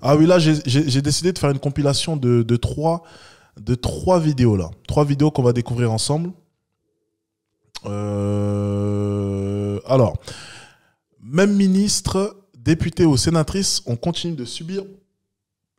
Ah oui, là, j'ai décidé de faire une compilation de trois vidéos, là. 3 vidéos qu'on va découvrir ensemble. Alors, même ministre, député ou sénatrice, on continue de subir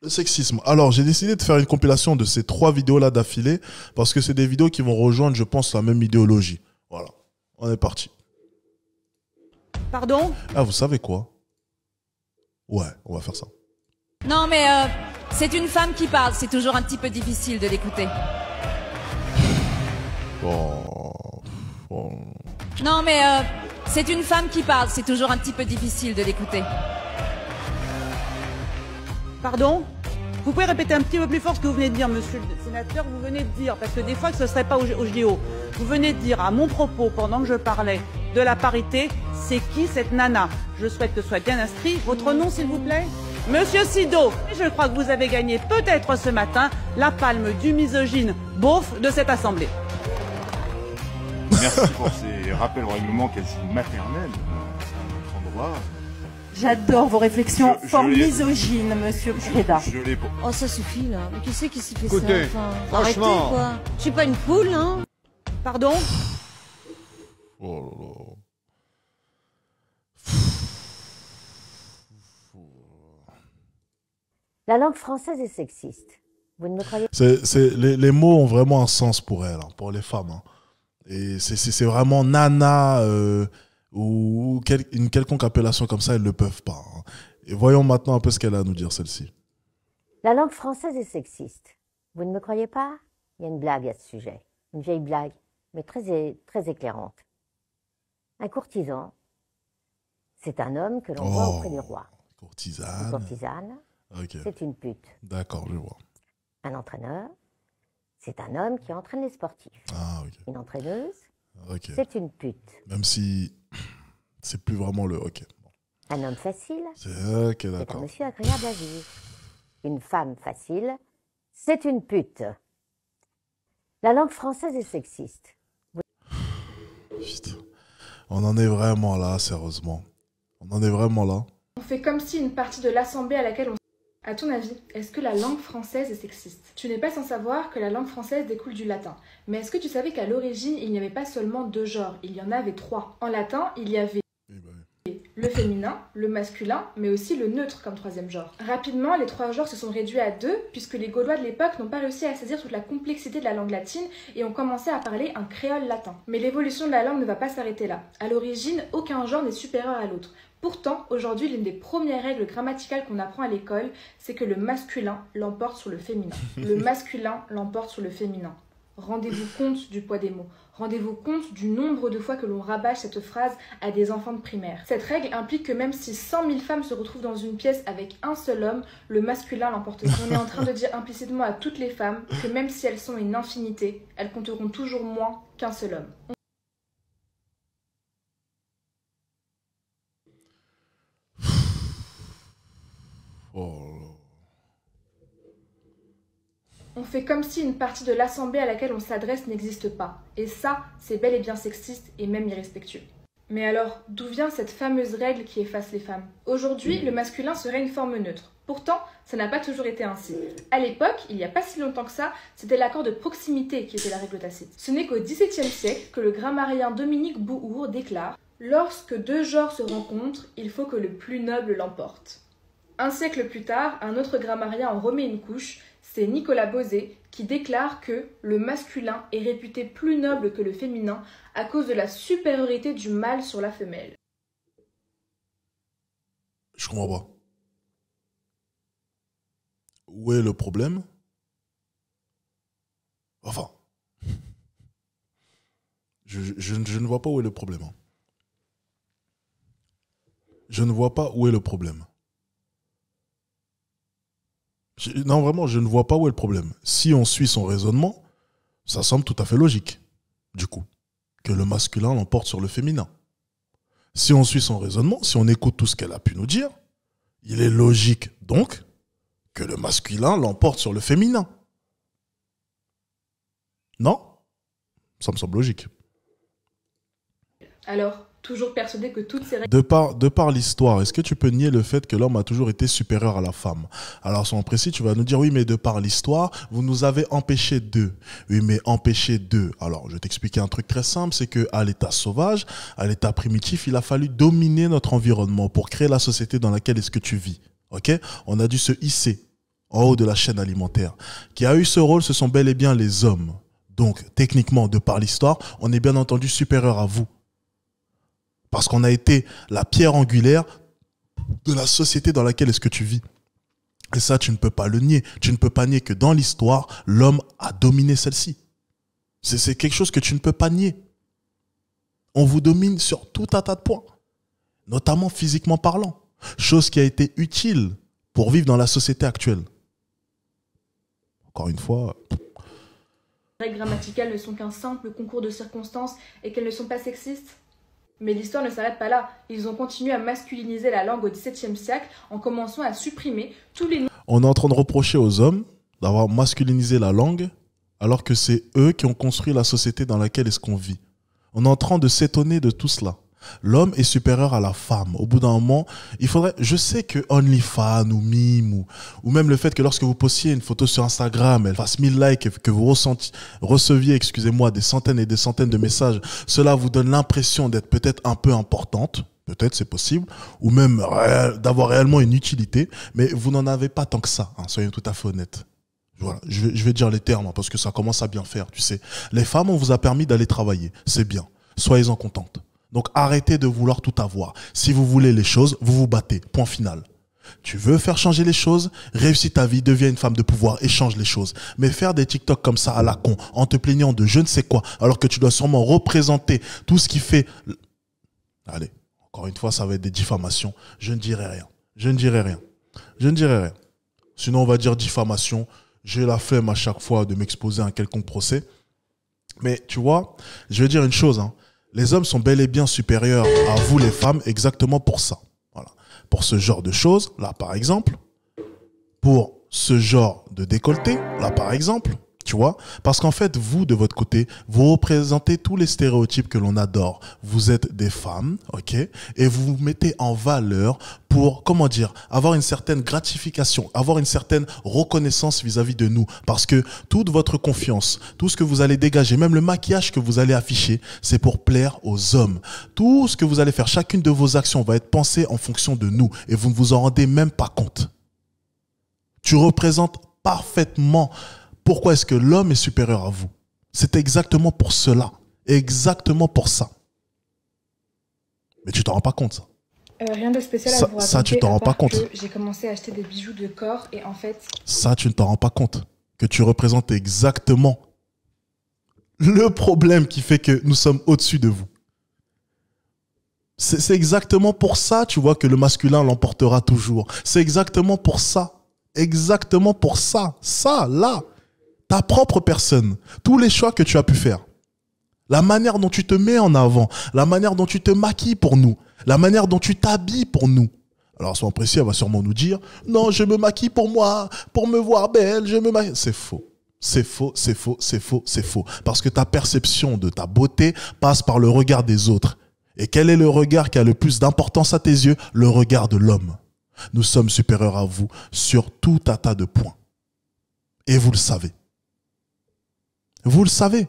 le sexisme. Alors, j'ai décidé de faire une compilation de ces 3 vidéos-là d'affilée parce que c'est des vidéos qui vont rejoindre, je pense, la même idéologie. Voilà, on est parti. Pardon? Ah, vous savez quoi? Ouais, on va faire ça. Non mais c'est une femme qui parle, c'est toujours un petit peu difficile de l'écouter. Non mais c'est une femme qui parle, c'est toujours un petit peu difficile de l'écouter. Pardon? Vous pouvez répéter un petit peu plus fort ce que vous venez de dire, monsieur le sénateur, vous venez de dire, parce que des fois ce ne serait pas au JO. Vous venez de dire à mon propos, pendant que je parlais de la parité, c'est qui cette nana? Je souhaite que soit bien inscrit. Votre nom, s'il vous plaît? Monsieur Sido, je crois que vous avez gagné peut-être ce matin la palme du misogyne beauf de cette assemblée. Merci pour ces rappels au règlement quasi maternels. À notre endroit. J'adore vos réflexions fort misogynes, monsieur Preda. Oh, ça suffit, là. Mais qui c'est qui s'y fait Écoutez, ça? Enfin, franchement. arrêtez, quoi. Je suis pas une poule, hein. Pardon? Oh là là. La langue française est sexiste. Vous ne me croyez pas? Les mots ont vraiment un sens pour elles, hein, pour les femmes. Hein. Et c'est vraiment nana ou une quelconque appellation comme ça, elles ne le peuvent pas. Hein. Et voyons maintenant un peu ce qu'elle a à nous dire, celle-ci. La langue française est sexiste. Vous ne me croyez pas? Il y a une blague à ce sujet. Une vieille blague, mais très éclairante. Un courtisan, c'est un homme que l'on voit auprès du roi. Courtisane. Une courtisane, Okay. c'est une pute. D'accord, je vois. Un entraîneur, c'est un homme qui entraîne les sportifs. Ah, ok. Une entraîneuse, Ok. c'est une pute. Même si c'est plus vraiment le... Ok. Un homme facile, C'est ok, c'est un d'accord. monsieur agréable à vivre. Une femme facile, c'est une pute. La langue française est sexiste. Putain. On en est vraiment là, sérieusement. On en est vraiment là. On fait comme si une partie de l'Assemblée à laquelle on... À ton avis, est-ce que la langue française est sexiste? Tu n'es pas sans savoir que la langue française découle du latin. Mais est-ce que tu savais qu'à l'origine, il n'y avait pas seulement 2 genres, il y en avait 3. En latin, il y avait le féminin, le masculin, mais aussi le neutre comme 3e genre. Rapidement, les 3 genres se sont réduits à 2, puisque les Gaulois de l'époque n'ont pas réussi à saisir toute la complexité de la langue latine et ont commencé à parler un créole latin. Mais l'évolution de la langue ne va pas s'arrêter là. À l'origine, aucun genre n'est supérieur à l'autre. Pourtant, aujourd'hui, l'une des premières règles grammaticales qu'on apprend à l'école, c'est que le masculin l'emporte sur le féminin. Le masculin l'emporte sur le féminin. Rendez-vous compte du poids des mots. Rendez-vous compte du nombre de fois que l'on rabâche cette phrase à des enfants de primaire. Cette règle implique que même si 100 000 femmes se retrouvent dans une pièce avec un seul homme, le masculin l'emportera. On est en train de dire implicitement à toutes les femmes que même si elles sont une infinité, elles compteront toujours moins qu'un seul homme. On fait comme si une partie de l'assemblée à laquelle on s'adresse n'existe pas. Et ça, c'est bel et bien sexiste et même irrespectueux. Mais alors, d'où vient cette fameuse règle qui efface les femmes? Aujourd'hui, le masculin serait une forme neutre. Pourtant, ça n'a pas toujours été ainsi. À l'époque, il n'y a pas si longtemps que ça, c'était l'accord de proximité qui était la règle tacite. Ce n'est qu'au XVIIe siècle que le grammairien Dominique Bouhours déclare « Lorsque 2 genres se rencontrent, il faut que le plus noble l'emporte ». Un siècle plus tard, un autre grammairien en remet une couche, c'est Nicolas Bosé qui déclare que le masculin est réputé plus noble que le féminin à cause de la supériorité du mâle sur la femelle. Je comprends pas. Où est le problème? Enfin, je ne vois pas où est le problème. Hein. Je ne vois pas où est le problème. Non, vraiment, je ne vois pas où est le problème. Si on suit son raisonnement, ça semble tout à fait logique, du coup, que le masculin l'emporte sur le féminin. Si on suit son raisonnement, si on écoute tout ce qu'elle a pu nous dire, il est logique, donc, que le masculin l'emporte sur le féminin. Non? Ça me semble logique. Alors, toujours persuadé que toutes ces règles... De par l'histoire, est-ce que tu peux nier le fait que l'homme a toujours été supérieur à la femme? Alors, sans précis, tu vas nous dire, oui, mais de par l'histoire, vous nous avez empêché d'eux. Oui, mais empêché d'eux. Alors, je vais t'expliquer un truc très simple, c'est que à l'état sauvage, à l'état primitif, il a fallu dominer notre environnement pour créer la société dans laquelle est-ce que tu vis. Ok? On a dû se hisser en haut de la chaîne alimentaire. Qui a eu ce rôle, ce sont bel et bien les hommes. Donc, techniquement, de par l'histoire, on est bien entendu supérieur à vous. Parce qu'on a été la pierre angulaire de la société dans laquelle est-ce que tu vis. Et ça, tu ne peux pas le nier. Tu ne peux pas nier que dans l'histoire, l'homme a dominé celle-ci. C'est quelque chose que tu ne peux pas nier. On vous domine sur tout un tas de points, notamment physiquement parlant. Chose qui a été utile pour vivre dans la société actuelle. Encore une fois... Les règles grammaticales ne sont qu'un simple concours de circonstances et qu'elles ne sont pas sexistes. Mais l'histoire ne s'arrête pas là. Ils ont continué à masculiniser la langue au XVIIe siècle en commençant à supprimer tous les... On est en train de reprocher aux hommes d'avoir masculinisé la langue alors que c'est eux qui ont construit la société dans laquelle est-ce qu'on vit. On est en train de s'étonner de tout cela. L'homme est supérieur à la femme. Au bout d'un moment, il faudrait... Je sais que OnlyFans ou Mime ou même le fait que lorsque vous postiez une photo sur Instagram, elle fasse 1000 likes et que vous receviez, excusez-moi, des centaines et des centaines de messages, cela vous donne l'impression d'être peut-être un peu importante. Peut-être, c'est possible. Ou même d'avoir réellement une utilité. Mais vous n'en avez pas tant que ça. Hein, soyons tout à fait honnêtes. Voilà, je vais dire les termes hein, parce que ça commence à bien faire, tu sais. Les femmes, on vous a permis d'aller travailler. C'est bien. Soyez-en contentes. Donc arrêtez de vouloir tout avoir. Si vous voulez les choses, vous vous battez. Point final. Tu veux faire changer les choses, réussis ta vie, deviens une femme de pouvoir et change les choses. Mais faire des TikTok comme ça à la con, en te plaignant de je ne sais quoi, alors que tu dois sûrement représenter tout ce qui fait... Allez, encore une fois, ça va être des diffamations. Je ne dirai rien. Je ne dirai rien. Je ne dirai rien. Sinon, on va dire diffamation. J'ai la flemme à chaque fois de m'exposer à un quelconque procès. Mais tu vois, je vais dire une chose, hein. Les hommes sont bel et bien supérieurs à vous les femmes exactement pour ça. Voilà. Pour ce genre de choses, là par exemple, pour ce genre de décolleté, là par exemple, tu vois, parce qu'en fait, vous, de votre côté, vous représentez tous les stéréotypes que l'on adore. Vous êtes des femmes, ok, et vous vous mettez en valeur pour, comment dire, avoir une certaine gratification, avoir une certaine reconnaissance vis-à-vis de nous. Parce que toute votre confiance, tout ce que vous allez dégager, même le maquillage que vous allez afficher, c'est pour plaire aux hommes. Tout ce que vous allez faire, chacune de vos actions va être pensée en fonction de nous, et vous ne vous en rendez même pas compte. Tu représentes parfaitement... Pourquoi est-ce que l'homme est supérieur à vous? C'est exactement pour cela. Exactement pour ça. Mais tu t'en rends pas compte, ça. Rien de spécial à vous raconter. Ça, tu t'en rends pas compte. J'ai commencé à acheter des bijoux de corps et en fait... Ça, tu ne t'en rends pas compte. Que tu représentes exactement le problème qui fait que nous sommes au-dessus de vous. C'est exactement pour ça, tu vois, que le masculin l'emportera toujours. C'est exactement pour ça. Exactement pour ça. Ça, là. Ta propre personne, tous les choix que tu as pu faire, la manière dont tu te mets en avant, la manière dont tu te maquilles pour nous, la manière dont tu t'habilles pour nous. Alors, sois précis, elle va sûrement nous dire « Non, je me maquille pour moi, pour me voir belle, je me maquille. » C'est faux. C'est faux, c'est faux, c'est faux, c'est faux. Parce que ta perception de ta beauté passe par le regard des autres. Et quel est le regard qui a le plus d'importance à tes yeux? Le regard de l'homme. Nous sommes supérieurs à vous sur tout un tas de points. Et vous le savez. Vous le savez.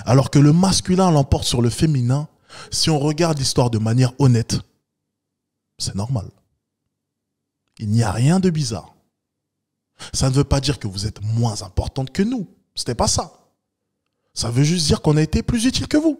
Alors que le masculin l'emporte sur le féminin, si on regarde l'histoire de manière honnête, c'est normal. Il n'y a rien de bizarre. Ça ne veut pas dire que vous êtes moins importante que nous. C'était pas ça. Ça veut juste dire qu'on a été plus utile que vous.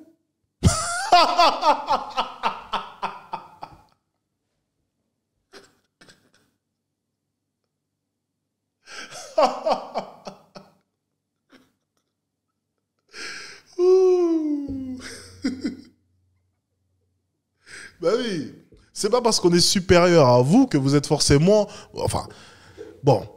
Ben oui, c'est pas parce qu'on est supérieur à vous que vous êtes forcément... Enfin, bon,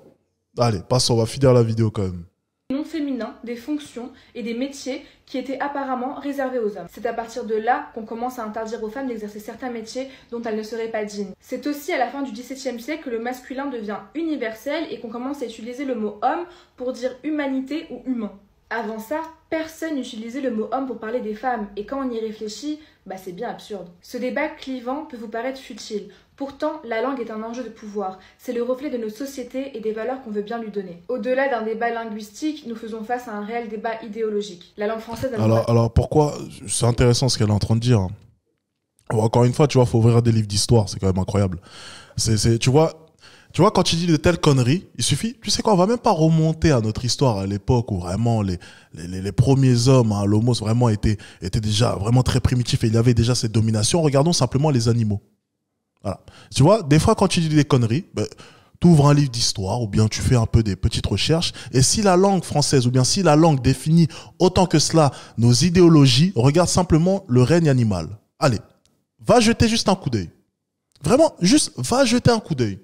allez, passons, on va finir la vidéo quand même. Non féminin, des fonctions et des métiers qui étaient apparemment réservés aux hommes. C'est à partir de là qu'on commence à interdire aux femmes d'exercer certains métiers dont elles ne seraient pas dignes. C'est aussi à la fin du XVIIe siècle que le masculin devient universel et qu'on commence à utiliser le mot homme pour dire humanité ou humain. Avant ça, personne n'utilisait le mot homme pour parler des femmes, et quand on y réfléchit, c'est bien absurde. Ce débat clivant peut vous paraître futile. Pourtant, la langue est un enjeu de pouvoir. C'est le reflet de nos sociétés et des valeurs qu'on veut bien lui donner. Au-delà d'un débat linguistique, nous faisons face à un réel débat idéologique. La langue française... Alors pourquoi... C'est intéressant ce qu'elle est en train de dire. Encore une fois, tu vois, il faut ouvrir des livres d'histoire. C'est quand même incroyable. Tu vois, quand tu dis de telles conneries, il suffit... Tu sais quoi, on va même pas remonter à notre histoire, à l'époque où vraiment les premiers hommes, hein, l'homo, vraiment étaient déjà vraiment très primitifs et il y avait déjà cette domination. Regardons simplement les animaux. Voilà. Tu vois, des fois, quand tu dis des conneries, tu ouvres un livre d'histoire ou bien tu fais un peu des petites recherches. Et si la langue française ou bien si la langue définit autant que cela nos idéologies, regarde simplement le règne animal. Allez, va jeter juste un coup d'œil. Vraiment, juste va jeter un coup d'œil.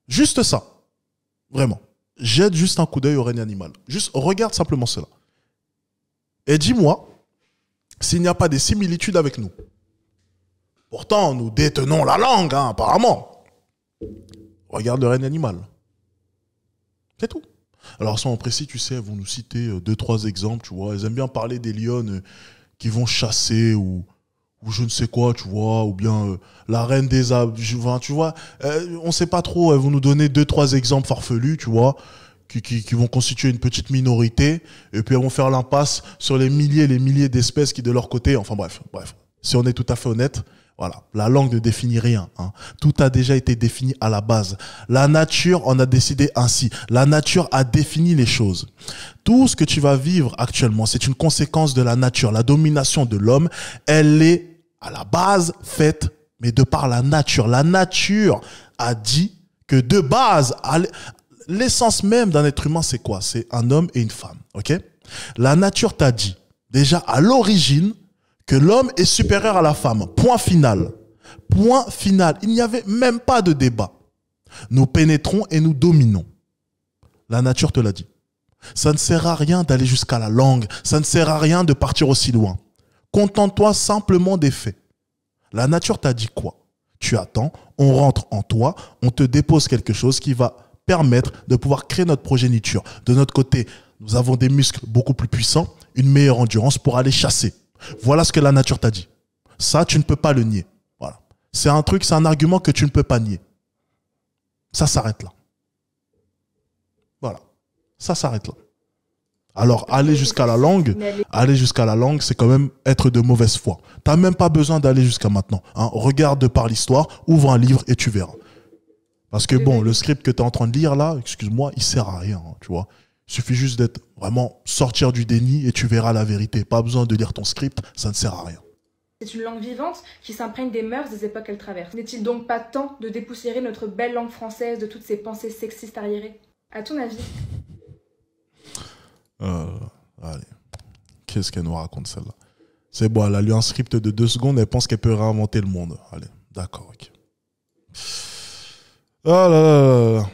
Juste ça. Vraiment. Jette juste un coup d'œil au règne animal. Juste regarde simplement cela. Et dis-moi s'il n'y a pas des similitudes avec nous. Pourtant, nous détenons la langue, hein, apparemment. Regarde le règne animal. C'est tout. Alors, sans en précis, tu sais, elles vont nous citer 2-3 exemples, tu vois. Elles aiment bien parler des lionnes qui vont chasser ou je ne sais quoi, tu vois, ou bien la reine des abeilles, tu vois. On ne sait pas trop, elles vont nous donner 2-3 exemples farfelus, tu vois, qui vont constituer une petite minorité, et puis elles vont faire l'impasse sur les milliers d'espèces qui, de leur côté, enfin bref. Si on est tout à fait honnête, voilà, la langue ne définit rien, hein. Tout a déjà été défini à la base. La nature en a décidé ainsi. La nature a défini les choses. Tout ce que tu vas vivre actuellement, c'est une conséquence de la nature. La domination de l'homme, elle est à la base faite, mais de par la nature. La nature a dit que de base, l'essence même d'un être humain, c'est quoi? C'est un homme et une femme, ok? La nature t'a dit, déjà à l'origine, que l'homme est supérieur à la femme. Point final. Point final. Il n'y avait même pas de débat. Nous pénétrons et nous dominons. La nature te l'a dit. Ça ne sert à rien d'aller jusqu'à la langue. Ça ne sert à rien de partir aussi loin. Contente-toi simplement des faits. La nature t'a dit quoi? Tu attends, on rentre en toi, on te dépose quelque chose qui va permettre de pouvoir créer notre progéniture. De notre côté, nous avons des muscles beaucoup plus puissants, une meilleure endurance pour aller chasser. Voilà ce que la nature t'a dit. Ça, tu ne peux pas le nier. Voilà. C'est un argument que tu ne peux pas nier. Ça s'arrête là. Voilà. Ça s'arrête là. Alors, aller jusqu'à la langue, c'est quand même être de mauvaise foi. Tu n'as même pas besoin d'aller jusqu'à maintenant, hein. Regarde par l'histoire, ouvre un livre et tu verras. Parce que bon, le script que tu es en train de lire là, excuse-moi, il sert à rien, hein, tu vois. Il suffit juste d'être vraiment sortir du déni et tu verras la vérité. Pas besoin de lire ton script, ça ne sert à rien. C'est une langue vivante qui s'imprègne des mœurs des époques qu'elle traverse. N'est-il donc pas temps de dépoussiérer notre belle langue française de toutes ces pensées sexistes arriérées? À ton avis? Allez. Qu'est-ce qu'elle nous raconte celle-là? C'est bon, elle a lu un script de 2 secondes, elle pense qu'elle peut réinventer le monde. Allez, d'accord, ok. Ah là là là là.